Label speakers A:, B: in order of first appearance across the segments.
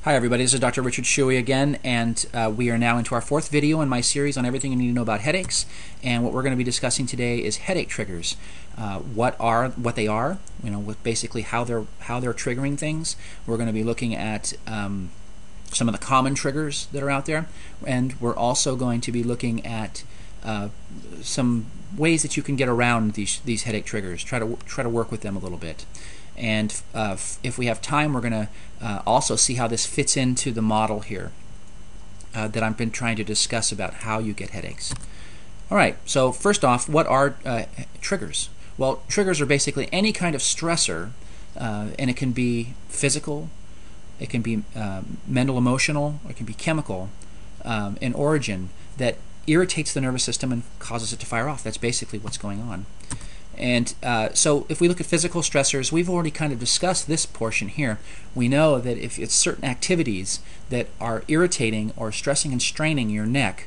A: Hi everybody, this is Dr. Richard Shuey again, and we are now into our fourth video in my series on everything you need to know about headaches. And what we're going to be discussing today is headache triggers. What they are, with basically how they're triggering things. We're going to be looking at some of the common triggers that are out there, and we're also going to be looking at some ways that you can get around these headache triggers. Try to work with them a little bit. And if we have time, we're going to also see how this fits into the model here that I've been trying to discuss about how you get headaches. All right, so first off, what are triggers? Well, triggers are basically any kind of stressor, and it can be physical, it can be mental, emotional, or it can be chemical in origin that irritates the nervous system and causes it to fire off. That's basically what's going on. And so if we look at physical stressors, we've already kind of discussed this portion here. We know that if it's certain activities that are irritating or stressing and straining your neck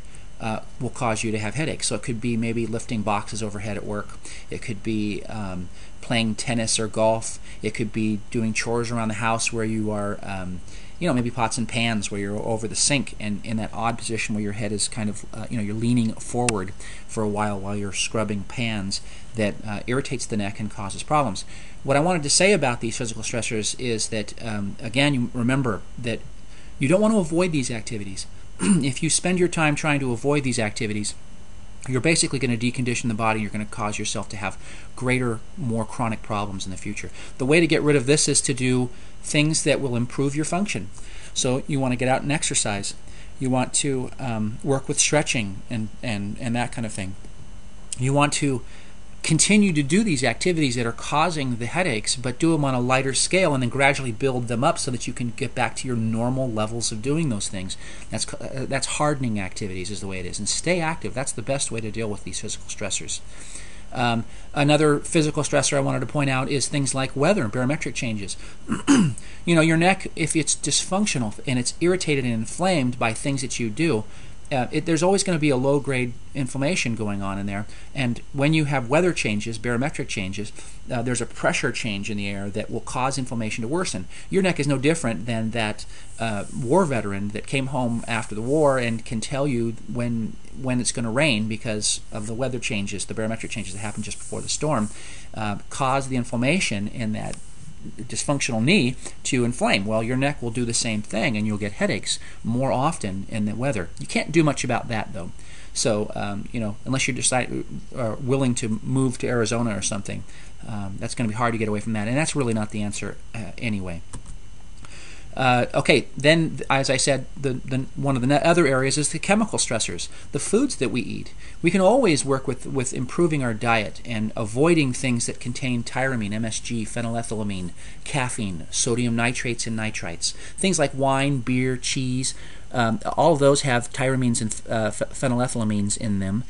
A: will cause you to have headaches. So it could be maybe lifting boxes overhead at work. It could be playing tennis or golf. It could be doing chores around the house where you are maybe pots and pans where you're over the sink and in that odd position where your head is kind of, you're leaning forward for a while you're scrubbing pans. That irritates the neck and causes problems. What I wanted to say about these physical stressors is that, again, you remember that you don't want to avoid these activities. If you spend your time trying to avoid these activities, you're basically going to decondition the body. You're going to cause yourself to have greater, more chronic problems in the future. The way to get rid of this is to do things that will improve your function. So you want to get out and exercise. You want to work with stretching and that kind of thing. You want to continue to do these activities that are causing the headaches, but do them on a lighter scale and then gradually build them up so that you can get back to your normal levels of doing those things. That's hardening activities is the way it is. And stay active. That's the best way to deal with these physical stressors. Another physical stressor I wanted to point out is things like weather and barometric changes. Your neck, if it's dysfunctional and it's irritated and inflamed by things that you do, there's always going to be a low-grade inflammation going on in there. And when you have weather changes, barometric changes, there's a pressure change in the air that will cause inflammation to worsen. Your neck is no different than that war veteran that came home after the war and can tell you when it's going to rain because of the weather changes, the barometric changes that happen just before the storm, cause the inflammation in that dysfunctional knee to inflame. Well, your neck will do the same thing and you'll get headaches more often in the weather. You can't do much about that though. So, unless you are willing to move to Arizona or something, that's going to be hard to get away from that. And that's really not the answer anyway. Okay, then, as I said, one of the other areas is the chemical stressors, the foods that we eat. We can always work with improving our diet and avoiding things that contain tyramine, MSG, phenylethylamine, caffeine, sodium nitrates and nitrites. Things like wine, beer, cheese, all of those have tyramines and phenylethylamines in them.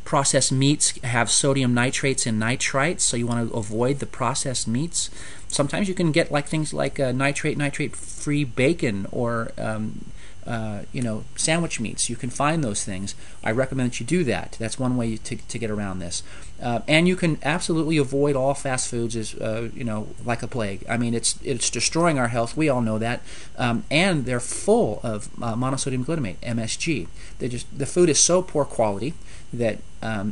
A: Processed meats have sodium nitrates and nitrites, so you want to avoid the processed meats. Sometimes you can get things like nitrate-free bacon or sandwich meats. You can find those things. I recommend that you do that. That's one way to get around this. And you can absolutely avoid all fast foods as like a plague. I mean, it's destroying our health. We all know that. And they're full of monosodium glutamate, MSG. The food is so poor quality that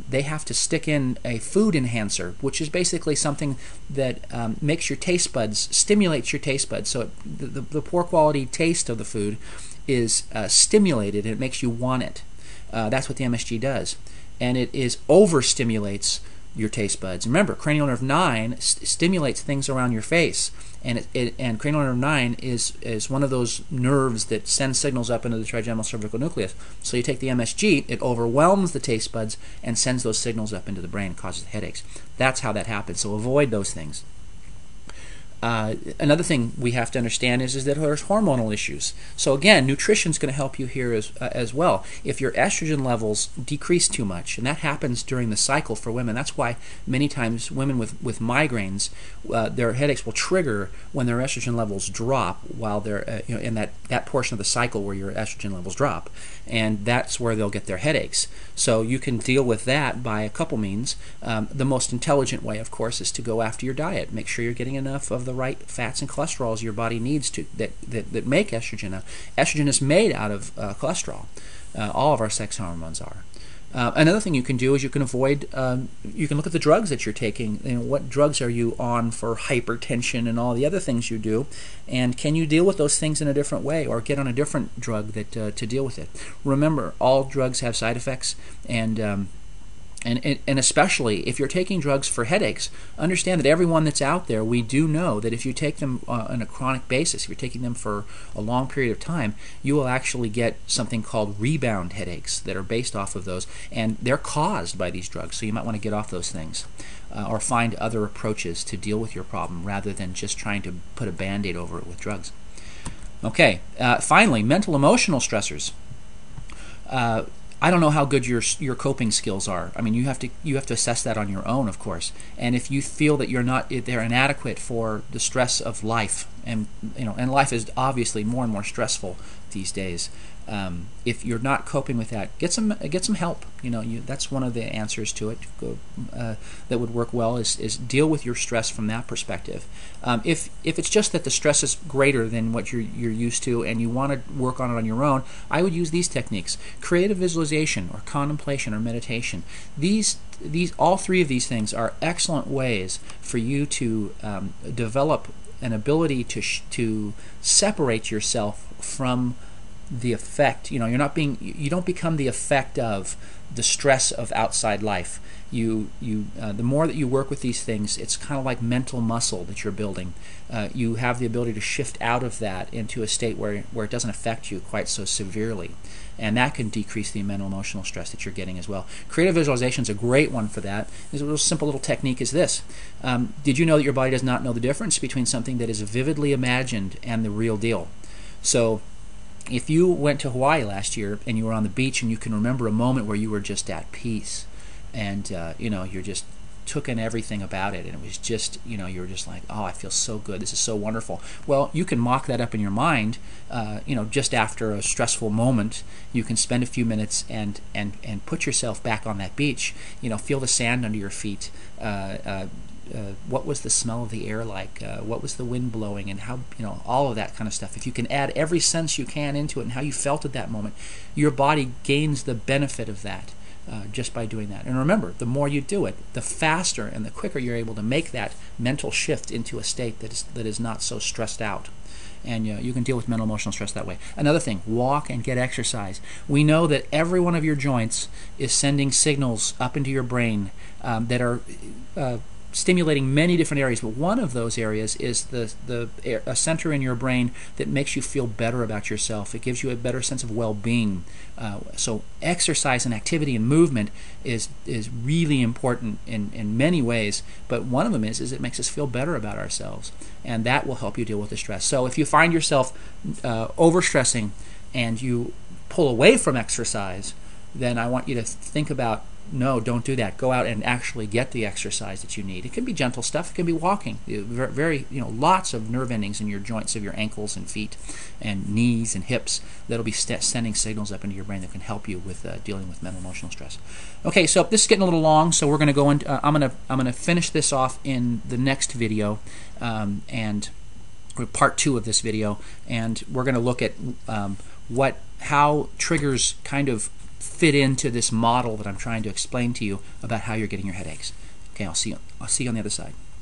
A: they have to stick in a food enhancer, which is basically something that makes your taste buds, stimulates your taste buds. So the poor quality taste of the food is stimulated and it makes you want it. That's what the MSG does. And it overstimulates your taste buds. Remember, cranial nerve 9 stimulates things around your face, and cranial nerve 9 is one of those nerves that sends signals up into the trigeminal cervical nucleus. So you take the MSG, it overwhelms the taste buds and sends those signals up into the brain and causes headaches. That's how that happens. So avoid those things. Another thing we have to understand is that there's hormonal issues. So again, nutrition is going to help you here as well. If your estrogen levels decrease too much, and that happens during the cycle for women, that's why many times women with migraines, their headaches will trigger when their estrogen levels drop while they're in that portion of the cycle where your estrogen levels drop, and that's where they'll get their headaches. So you can deal with that by a couple means. The most intelligent way, of course, is to go after your diet. Make sure you're getting enough of the right fats and cholesterols your body needs to that make estrogen. Now, estrogen is made out of cholesterol. All of our sex hormones are. Another thing you can do is you can avoid, you can look at the drugs that you're taking. You know, what drugs are you on for hypertension and all the other things you do, and can you deal with those things in a different way or get on a different drug that to deal with it? Remember, all drugs have side effects, and especially if you're taking drugs for headaches, understand that everyone that's out there, we do know that if you take them on a chronic basis, if you're taking them for a long period of time, you will actually get something called rebound headaches that are based off of those, and they're caused by these drugs, so you might want to get off those things or find other approaches to deal with your problem rather than just trying to put a Band-Aid over it with drugs. Okay, finally, mental emotional stressors. I don't know how good your coping skills are. I mean, you have to assess that on your own, of course. And if you feel that they're inadequate for the stress of life, and and life is obviously more and more stressful these days. If you're not coping with that, get some help. That's one of the answers to it. That would work well is deal with your stress from that perspective. If it's just that the stress is greater than what you're used to and you want to work on it on your own, I would use these techniques: creative visualization or contemplation or meditation. All three of these things are excellent ways for you to develop an ability to separate yourself from the effect. You don't become the effect of the stress of outside life. The more that you work with these things, it's kind of like mental muscle that you're building. You have the ability to shift out of that into a state where it doesn't affect you quite so severely, and that can decrease the mental emotional stress that you're getting as well. Creative visualization is a great one for that. There's a simple little technique is this. Did you know that your body does not know the difference between something that is vividly imagined and the real deal? So if you went to Hawaii last year and you were on the beach and you can remember a moment where you were just at peace and you're just took in everything about it, and it was just, you were just like, oh, I feel so good, this is so wonderful. Well, you can mock that up in your mind. Just after a stressful moment, you can spend a few minutes and put yourself back on that beach. Feel the sand under your feet. What was the smell of the air like? What was the wind blowing? And how, all of that kind of stuff. If you can add every sense you can into it and how you felt at that moment, your body gains the benefit of that just by doing that. And remember, the more you do it, the faster and the quicker you're able to make that mental shift into a state that is not so stressed out. And you can deal with mental emotional stress that way. Another thing, walk and get exercise. We know that every one of your joints is sending signals up into your brain that are stimulating many different areas, but one of those areas is a center in your brain that makes you feel better about yourself. It gives you a better sense of well-being. So exercise and activity and movement is really important in many ways, but one of them is it makes us feel better about ourselves, and that will help you deal with the stress. So if you find yourself overstressing and you pull away from exercise, then I want you to think about, no, don't do that. Go out and actually get the exercise that you need. It can be gentle stuff. It can be walking. Lots of nerve endings in your joints of your ankles and feet and knees and hips that'll be sending signals up into your brain that can help you with dealing with mental emotional stress. Okay, so this is getting a little long, so we're going to go into. I'm going to finish this off in the next video, and part 2 of this video, and we're going to look at how triggers kind of fit into this model that I'm trying to explain to you about how you're getting your headaches. Okay, I'll see you on the other side.